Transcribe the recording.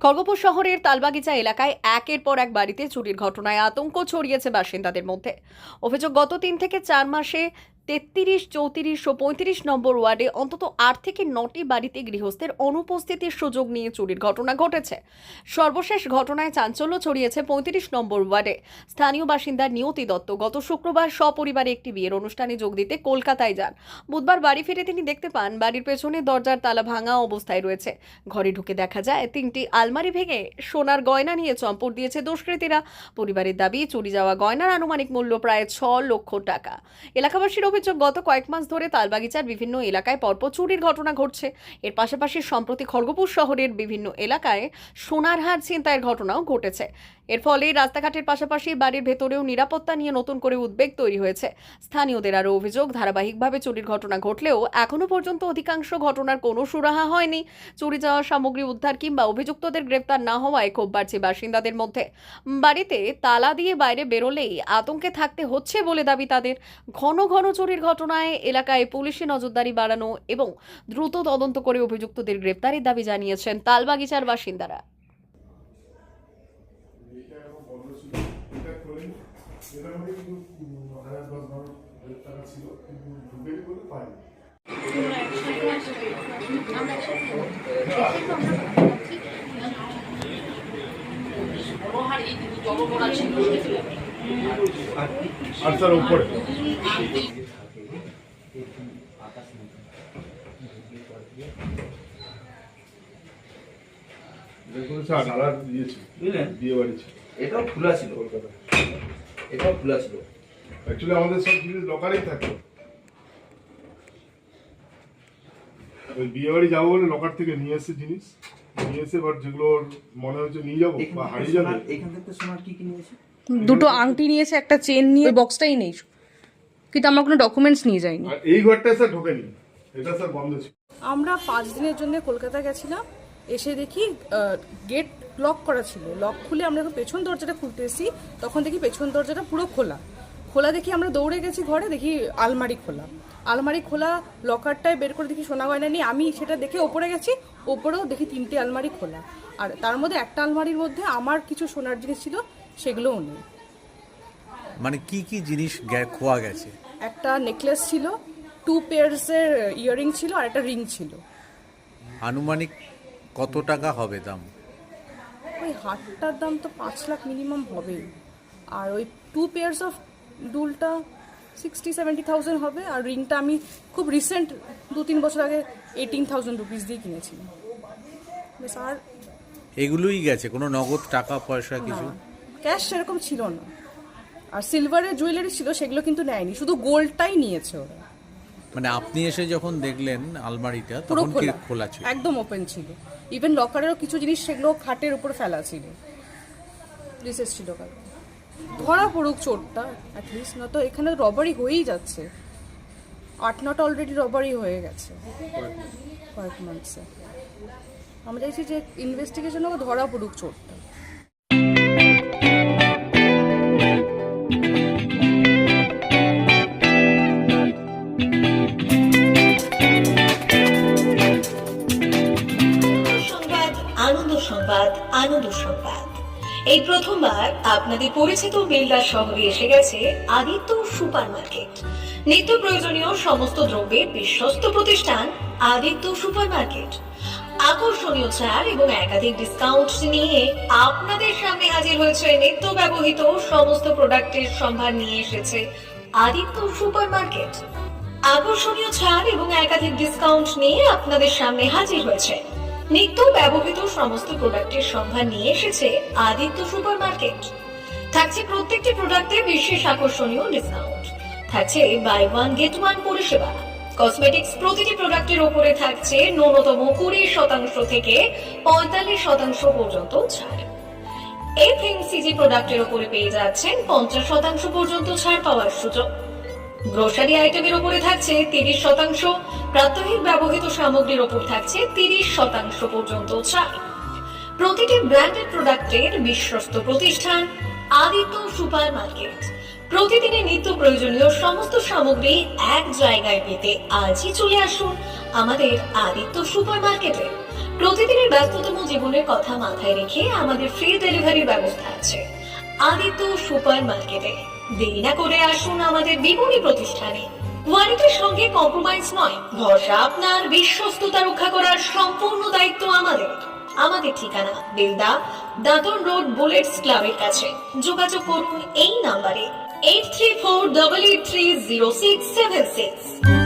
খড়গপুর শহরের তালবাগিচা এলাকায় একের পর এক বাড়িতে চুরির ঘটনায় আতঙ্ক ছড়িয়েছে বাসিন্দাদের মধ্যে। অভিযোগ, গত 3 থেকে 4 মাসে 33, 34 ও 35 নম্বর ওয়ার্ডে অন্তত 8 থেকে 9টি বাড়িতে গৃহস্থের অনুপস্থিতির সুযোগ নিয়ে চুরির ঘটনা ঘটেছে। সর্বশেষ ঘটনায় চাঞ্চল্য ছড়িয়েছে 35 নম্বর ওয়ার্ডে। স্থানীয় বাসিন্দা নিয়তি দত্ত গত শুক্রবার সপরিবারে একটি বিয়ের অনুষ্ঠানে যোগ দিতে কলকাতায় যান। বুধবার বাড়ি ফিরে তিনি দেখতে পান বাড়ির পেছনে দরজার তালা ভাঙা অবস্থায় রয়েছে। ঘরে ঢুকে দেখা যায় 3টি আলমারি ভেঙে সোনার গয়না নিয়ে চম্পট দিয়েছে দুষ্কৃতীরা। পরিবারের দাবি, চুরি যাওয়া গয়নার আনুমানিক মূল্য প্রায় 6 লক্ষ টাকা। এলাকাবাসীর অভিযোগ, গত কয়েক মাস ধরে তালবাগিচার বিভিন্ন এলাকায় পরপর চুরির ঘটনা ঘটছে। এর পাশাপাশি সম্প্রতি খড়গপুর শহরের বিভিন্ন এলাকায় সোনার হার ছিনতাইয়ের ঘটনাও ঘটেছে। এর ফলে রাস্তাঘাটের পাশাপাশি বাড়ির ভেতরেও নিরাপত্তা নিয়ে নতুন করে উদ্বেগ তৈরি হয়েছে। স্থানীয়দের আরও অভিযোগ, ধারাবাহিকভাবে চুরির ঘটনা ঘটলেও এখনো পর্যন্ত অধিকাংশ ঘটনার কোনো সুরাহা হয়নি। চুরি যাওয়া সামগ্রী উদ্ধার কিংবা অভিযুক্তদের গ্রেপ্তার না হওয়ায় ক্ষোভ বাড়ছে বাসিন্দাদের মধ্যে। বাড়িতে তালা দিয়ে বাইরে বেরোলেই আতঙ্কে থাকতে হচ্ছে বলে দাবি তাদের। ঘন ঘন চুরির ঘটনায় এলাকায় পুলিশি নজরদারি বাড়ানো এবং দ্রুত তদন্ত করে অভিযুক্তদের গ্রেপ্তারের দাবি জানিয়েছেন তালবাগিচার বাসিন্দারা। এটাও খোলা ছিল, এটাও খোলা ছিল। অ্যাকচুয়ালি আমাদের সব জিনিস লকারেই থাকে। ওই বিয়ে বাড়ি যাবো বলে লকার থেকে নিয়ে এসে জিনিস নিয়ে এসে, বাট যেগুলো মনে হচ্ছে নিয়ে যাবো বা হারিয়ে যাবে। এখান থেকে সোনার কি কি নিয়েছে? দুটো আংটি নিয়েছে, একটা চেন নিয়ে বক্সটাই নেই, কিন্তু আমরা কোনো ডকুমেন্টস নিয়ে যাইনি। আর এই ঘরটা স্যার ঢোকেনি, এটা স্যার বন্ধ ছিল। আমরা 5 দিনের জন্য কলকাতা গেছিলাম, এসে দেখি গেট লক করা ছিল। লক খুলে আমরা যখন পেছন দরজাটা খুলতে এসেছি তখন দেখি পেছন দরজাটা পুরো খোলা দেখি আমরা দৌড়ে গেছি ঘরে, দেখি আলমারি খোলা, লকারটায় বের করে দেখি সোনা গয়না নিয়ে। আমি সেটা দেখে ওপরে গেছি, ওপরেও দেখি 3টে আলমারি খোলা, আর তার মধ্যে একটা আলমারির মধ্যে আমার কিছু সোনার জিনিস ছিল, সেগুলোও নেই। মানে কি কি জিনিস খোয়া গেছে? একটা নেকলেস ছিল, 2 পেয়ার্সের ইয়াররিং ছিল, আর একটা রিং ছিল। আনুমানিক কত টাকা হবে দাম? ওই হারটার দাম তো 5 লাখ মিনিমাম হবেই, আর ওই 2 পেয়ার্স অফ দুলটা 60-70,000 হবে, আর রিংটা আমি খুব রিসেন্ট 2-3 বছর আগে 18,000 রুপিস দিয়ে কিনেছিলাম। বেশ, আর এগুলোই গেছে, কোনো নগদ টাকা পয়সা কিছু? ক্যাশ সেরকম ছিল না, আর সিলভারের জুয়েলারি ছিল, সেগুলো কিন্তু নেয়নি, শুধু গোল্ডটাই নিয়েছে ওরা। মানে আপনি এসে যখন দেখলেন আলমারিটা পুরো তখন কি খোলা ছিল? একদম ওপেন ছিল। ইভেন লকারেরও কিছু জিনিস সেগুলো খাটের উপর ফেলা ছিল, রিসেস ছিল। ধরা পড়ুক চোরটা অ্যাটলিস্ট, না তো এখানে রবারি হয়েই যাচ্ছে। 8-9 অলরেডি রবারি হয়ে গেছে কয়েক মান্থসে। আমরা চাইছি যে ইনভেস্টিগেশন হোক, ধরা পড়ুক চোরটা। আনন্দ সংবাদ, আনন্দ সংবাদ। এই প্রথমবার আপনাদের পরিচিত বেলদা শহরে এসে গেছে আদিত্য সুপার মার্কেট। নিত্য প্রয়োজনীয় সমস্ত দ্রব্যের বিশ্বস্ত প্রতিষ্ঠান আদিত্য সুপার মার্কেট। আকর্ষণীয় ছাড় এবং একাধিক ডিসকাউন্ট নিয়ে আপনাদের সামনে হাজির হয়েছে নিত্য ব্যবহৃত সমস্ত প্রোডাক্টের সম্ভার নিয়ে এসেছে আদিত্য সুপার মার্কেট। আকর্ষণীয় ছাড় এবং একাধিক ডিসকাউন্ট নিয়ে আপনাদের সামনে হাজির হয়েছে নিত্য ব্যবহৃত সমস্ত প্রোডাক্টের সম্ভার নিয়ে এসেছে আদিত্য সুপার মার্কেট। থাকছে প্রত্যেকটি প্রোডাক্টে বিশেষ আকর্ষণীয় ডিসকাউন্ট, থাকছে বাই 1 গেট 1 পরিষেবা। কসমেটিক্স প্রতিটি প্রোডাক্টের উপরে থাকছে ন্যূনতম 20% থেকে 45% পর্যন্ত ছাড়। এফএমসিজি প্রোডাক্টের উপরে পেয়ে যাচ্ছেন 50% পর্যন্ত ছাড় পাওয়ার সুযোগ। গ্রোসারি আইটেমের উপরে থাকছে 30%, প্রাত্যহিক ব্যবহৃত সামগ্রীর উপর থাকছে 30% পর্যন্ত ছাড়। প্রতিটি ব্র্যান্ডেড প্রোডাক্টের বিশ্বস্ত প্রতিষ্ঠান আদিত্য সুপার মার্কেট। প্রতিদিনের নিত্য প্রয়োজনীয় সমস্ত সামগ্রী এক জায়গায় পেতে আজই চলে আসুন আমাদের আদিত্য সুপার মার্কেটে। প্রতিদিনের ব্যস্ততম জীবনের কথা মাথায় রেখে আমাদের ফ্রি ডেলিভারির ব্যবস্থা আছে আদিত্য সুপার মার্কেটে। দেরি না করে আসুন আমাদের বিপণী প্রতিষ্ঠানে। কোয়ালিটির সঙ্গে কম্প্রোমাইজ নয়, ভরসা আপনার, বিশ্বস্ততা রক্ষা করার সম্পূর্ণ দায়িত্ব আমাদের। আমাদের ঠিকানা বেলদা, দাদন রোড, বুলেটস ক্লাবের কাছে। যোগাযোগ করুন এই নাম্বারে 8348830676।